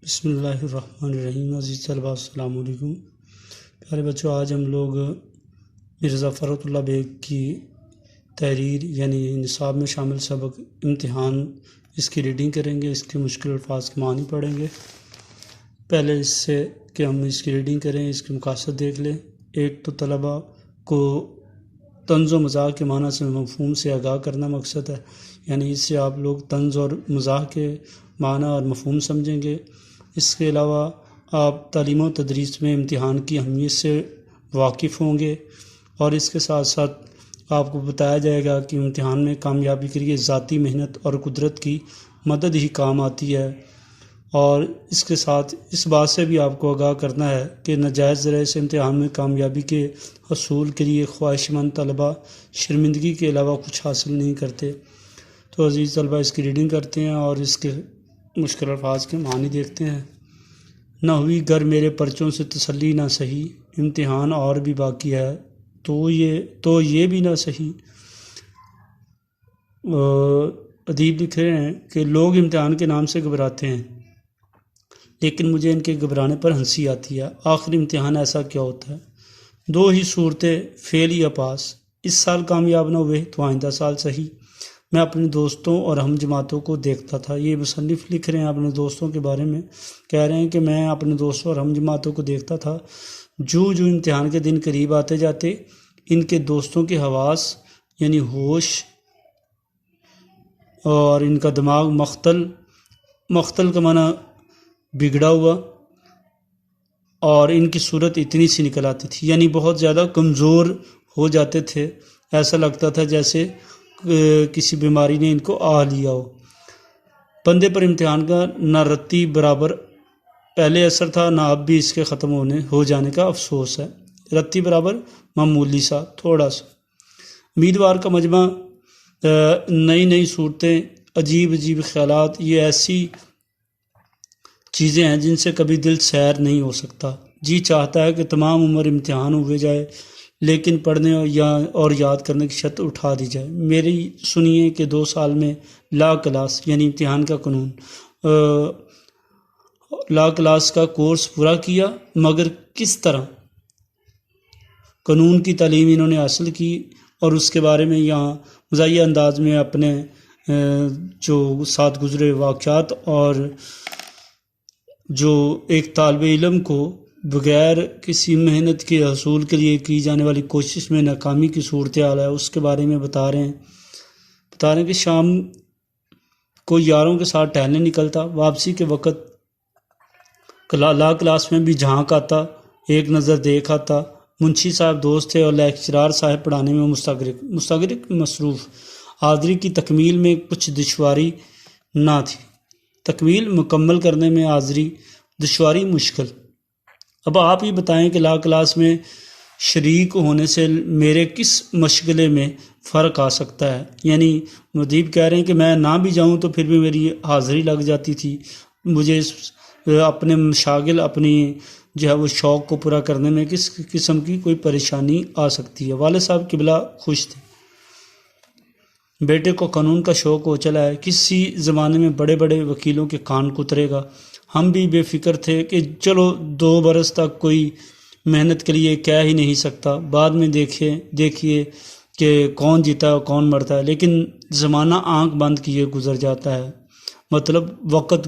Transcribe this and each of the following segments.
بسم اللہ الرحمن الرحیم۔ عزیز طلباء السلام علیکم۔ پیارے بچوں، آج ہم لوگ مرزا فرحت اللہ بیگ کی تحریر یعنی نصاب میں شامل سبق امتحان اس کی ریڈنگ کریں گے، اس کے مشکل الفاظ کے معنی پڑھیں گے۔ پہلے اس سے کہ ہم اس کی ریڈنگ کریں، اس کے مقاصد دیکھ لیں۔ ایک تو طلباء کو طنز و مزاح کے معنی سے مفہوم سے آگاہ کرنا مقصد ہے، یعنی اس سے آپ لوگ طنز اور مزاح کے معنی اور مفہوم سمجھیں گے۔ اس کے علاوہ آپ تعلیم و تدریس میں امتحان کی اہمیت سے واقف ہوں گے، اور اس کے ساتھ ساتھ آپ کو بتایا جائے گا کہ امتحان میں کامیابی کے لیے ذاتی محنت اور قدرت کی مدد ہی کام آتی ہے، اور اس کے ساتھ اس بات سے بھی آپ کو آگاہ کرنا ہے کہ ناجائز ذرائع سے امتحان میں کامیابی کے حصول کے لیے خواہش مند طلباء شرمندگی کے علاوہ کچھ حاصل نہیں کرتے۔ تو عزیز طلباء، اس کی ریڈنگ کرتے ہیں اور اس کے مشکل الفاظ کے معنی دیکھتے ہیں۔ نہ ہوئی گر میرے پرچوں سے تسلی نہ سہی، امتحان اور بھی باقی ہے تو یہ بھی نہ سہی۔ ادیب لکھ رہے ہیں کہ لوگ امتحان کے نام سے گھبراتے ہیں، لیکن مجھے ان کے گھبرانے پر ہنسی آتی ہے۔ آخر امتحان ایسا کیا ہوتا ہے؟ دو ہی صورتیں، فیل یا پاس۔ اس سال کامیاب نہ ہوئے تو آئندہ سال صحیح۔ میں اپنے دوستوں اور ہم جماعتوں کو دیکھتا تھا۔ یہ مصنف لکھ رہے ہیں اپنے دوستوں کے بارے میں، کہہ رہے ہیں کہ میں اپنے دوستوں اور ہم جماعتوں کو دیکھتا تھا، جو امتحان کے دن قریب آتے جاتے ان کے دوستوں کے حواس یعنی ہوش اور ان کا دماغ مختل کا معنی بگڑا ہوا، اور ان کی صورت اتنی سی نکل آتی تھی، یعنی بہت زیادہ کمزور ہو جاتے تھے۔ ایسا لگتا تھا جیسے کسی بیماری نے ان کو آ لیا ہو۔ بندے پر امتحان کا نہ رتی برابر پہلے اثر تھا، نہ اب بھی اس کے ختم ہو جانے کا افسوس ہے۔ رتی برابر معمولی سا، تھوڑا سا۔ امیدوار کا مجمع، نئی صورتیں، عجیب خیالات، یہ ایسی چیزیں ہیں جن سے کبھی دل سیر نہیں ہو سکتا۔ جی چاہتا ہے کہ تمام عمر امتحان ہوئے جائے، لیکن پڑھنے اور یاد کرنے کی شرط اٹھا دی جائے۔ میری سنیے کہ 2 سال میں لا کلاس یعنی امتحان کا قانون، لا کلاس کا کورس پورا کیا، مگر کس طرح قانون کی تعلیم انہوں نے حاصل کی، اور اس کے بارے میں یہاں مزاحیہ انداز میں اپنے جو ساتھ گزرے واقعات اور جو ایک طالب علم کو بغیر کسی محنت کے حصول کے لیے کی جانے والی کوشش میں ناکامی کی صورتحال ہے، اس کے بارے میں بتا رہے ہیں کہ شام کو یاروں کے ساتھ ٹہلنے نکلتا، واپسی کے وقت لا کلاس میں بھی جھانک آتا، ایک نظر دیکھ آتا۔ منشی صاحب دوست تھے اور لیکچرار صاحب پڑھانے میں مستغرق مصروف۔ حاضری کی تکمیل میں کچھ دشواری نہ تھی، تکمیل مکمل کرنے میں حاضری دشواری مشکل۔ اب آپ ہی بتائیں کہ لا کلاس میں شریک ہونے سے میرے کس مشغلے میں فرق آ سکتا ہے؟ یعنی مدیب کہہ رہے ہیں کہ میں نہ بھی جاؤں تو پھر بھی میری حاضری لگ جاتی تھی، مجھے اپنے مشاغل، اپنی جو ہے وہ شوق کو پورا کرنے میں کس قسم کی کوئی پریشانی آ سکتی ہے۔ والد صاحب قبلہ خوش تھے، بیٹے کو قانون کا شوق ہو چلا ہے، کسی زمانے میں بڑے وکیلوں کے کان کترے گا۔ ہم بھی بے فکر تھے کہ چلو 2 برس تک کوئی محنت کے لیے کہہ ہی نہیں سکتا، بعد میں دیکھیے کہ کون جیتا ہے کون مرتا ہے، لیکن زمانہ آنکھ بند کیے گزر جاتا ہے، مطلب وقت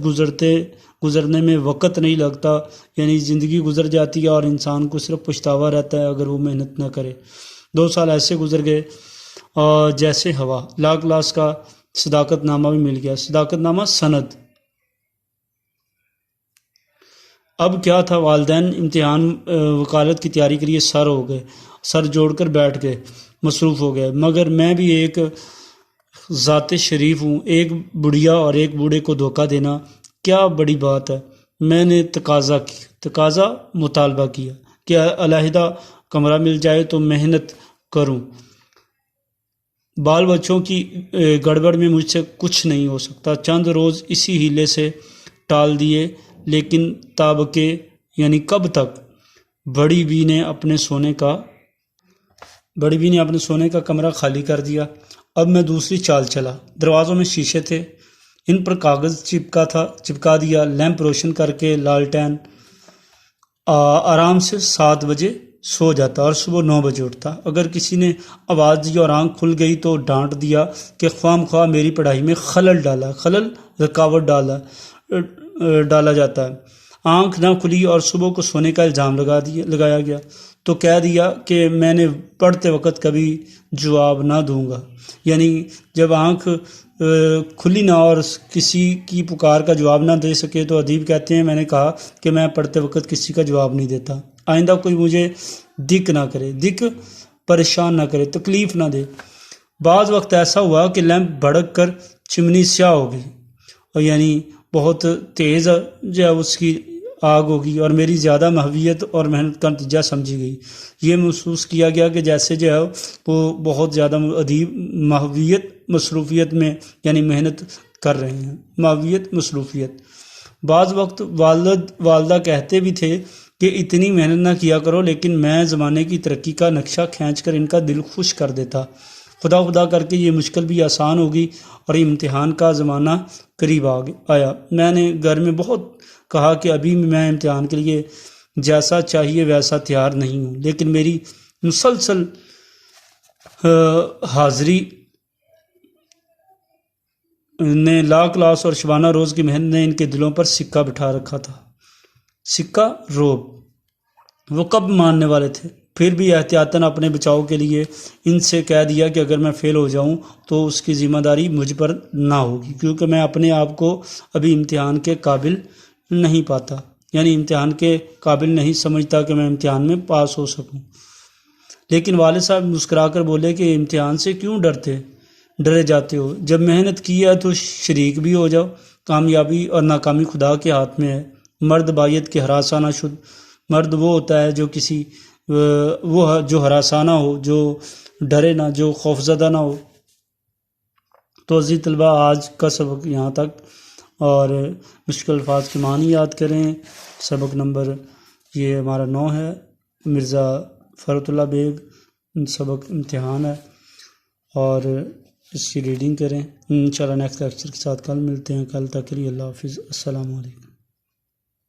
گزرنے میں وقت نہیں لگتا، یعنی زندگی گزر جاتی ہے اور انسان کو صرف پچھتاوا رہتا ہے اگر وہ محنت نہ کرے۔ 2 سال ایسے گزر گئے اور جیسے ہوا۔ لا کلاس کا صداقت نامہ بھی مل گیا، صداقت نامہ سند۔ اب کیا تھا، والدین امتحان وکالت کی تیاری کے لیے سر جوڑ کر بیٹھ گئے، مصروف ہو گئے، مگر میں بھی ایک ذات شریف ہوں، ایک بڑھیا اور ایک بوڑھے کو دھوکہ دینا کیا بڑی بات ہے۔ میں نے تقاضا مطالبہ کیا کہ علیحدہ کمرہ مل جائے تو محنت کروں، بال بچوں کی گڑبڑ میں مجھ سے کچھ نہیں ہو سکتا۔ چند روز اسی ہیلے سے ٹال دیے، لیکن تابکے یعنی کب تک؟ بڑی بی نے اپنے سونے کا کمرہ خالی کر دیا۔ اب میں دوسری چال چلا۔ دروازوں میں شیشے تھے، ان پر کاغذ چپکا دیا، لیمپ روشن کر کے لالٹین آرام سے 7 بجے سو جاتا اور صبح 9 بجے اٹھتا۔ اگر کسی نے آواز دی اور آنکھ کھل گئی تو ڈانٹ دیا کہ خواہ خواہ میری پڑھائی میں رکاوٹ ڈالا جاتا ہے۔ آنکھ نہ کھلی اور صبح کو سونے کا الزام لگایا گیا تو کہہ دیا کہ میں نے پڑھتے وقت کبھی جواب نہ دوں گا، یعنی جب آنکھ کھلی نہ اور کسی کی پکار کا جواب نہ دے سکے تو ادیب کہتے ہیں میں نے کہا کہ میں پڑھتے وقت کسی کا جواب نہیں دیتا، آئندہ کوئی مجھے پریشان نہ کرے، تکلیف نہ دے۔ بعض وقت ایسا ہوا کہ لیمپ بھڑک کر چمنی سیاہ ہو گئی، اور یعنی بہت تیز جو ہے اس کی آگ ہوگی اور میری زیادہ محویت اور محنت کا نتیجہ سمجھی گئی۔ یہ محسوس کیا گیا کہ جیسے جو ہے وہ بہت زیادہ ادیب محویت مصروفیت میں یعنی محنت کر رہے ہیں، محویت مصروفیت۔ بعض وقت والدہ کہتے بھی تھے کہ اتنی محنت نہ کیا کرو، لیکن میں زمانے کی ترقی کا نقشہ کھینچ کر ان کا دل خوش کر دیتا۔ خدا کر کے یہ مشکل بھی آسان ہوگی اور امتحان کا زمانہ قریب آیا۔ میں نے گھر میں بہت کہا کہ ابھی میں امتحان کے لیے جیسا چاہیے ویسا تیار نہیں ہوں، لیکن میری مسلسل حاضری نے لا کلاس اور شبانہ روز کی محنت نے ان کے دلوں پر سکہ بٹھا رکھا تھا، سکہ روب۔ وہ کب ماننے والے تھے؟ پھر بھی احتیاطاً اپنے بچاؤ کے لیے ان سے کہہ دیا کہ اگر میں فیل ہو جاؤں تو اس کی ذمہ داری مجھ پر نہ ہوگی، کیونکہ میں اپنے آپ کو ابھی امتحان کے قابل نہیں پاتا، یعنی امتحان کے قابل نہیں سمجھتا کہ میں امتحان میں پاس ہو سکوں۔ لیکن والد صاحب مسکرا کر بولے کہ امتحان سے کیوں ڈرے جاتے ہو؟ جب محنت کی ہے تو شریک بھی ہو جاؤ، کامیابی اور ناکامی خدا کے ہاتھ میں ہے۔ مرد بایت کے ہراسانہ شد، مرد وہ ہوتا ہے جو ہراسانہ ہو، جو ڈرے نہ، جو خوفزدہ نہ ہو۔ تو عزیز طلبہ، آج کا سبق یہاں تک، اور مشکل الفاظ کے معنی یاد کریں۔ سبق نمبر یہ ہمارا 9 ہے، مرزا فرحت اللہ بیگ سبق امتحان ہے، اور اس کی ریڈنگ کریں۔ انشاءاللہ نیکسٹ لیکچر کے ساتھ کل ملتے ہیں، کل تک کے لیے اللہ حافظ، السلام علیکم۔